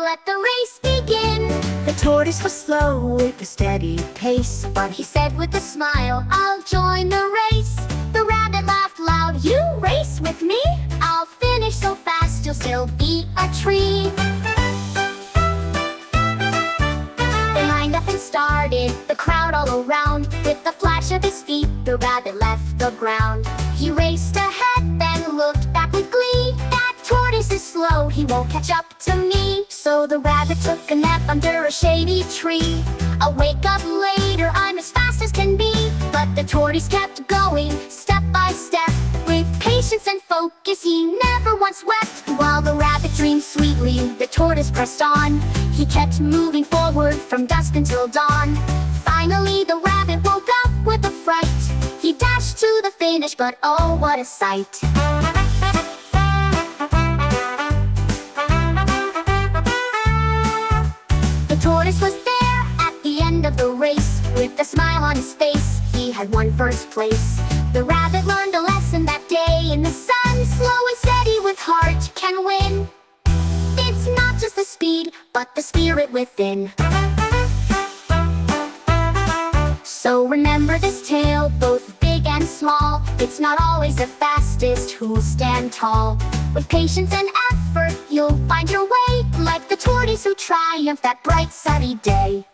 let the race begin. The tortoise was slow with a steady pace, but he said with a smile, I'll join the race. The rabbit laughed loud, you race with me? I'll finish so fast you'll still be a tree. They lined up and started, the crowd all around. With the flash of his feet, the rabbit left the ground. He raced ahead, then looked back with glee. That tortoise is slow, he won't catch up to me. So the rabbit took a nap under a shady tree. I'll wake up later, I'm as fast as can be. But the tortoise kept going, step by step. With patience and focus, he never once wept. While the rabbit dreamed sweetly, the tortoise pressed on. He kept moving forward from dusk until dawn. Finally the rabbit woke up with a fright. He dashed to the finish, but oh, what a sight. The tortoise was there at the end of the race. With a smile on his face, he had won first place. The rabbit learned a lesson that day in the sun. Slow and steady with heart can win. It's not just the speed, but the spirit within. So remember this tale, both big and small. It's not always the fastest who'll stand tall. With patience and effort, you'll find your way, like the tortoise who triumphed that bright sunny day.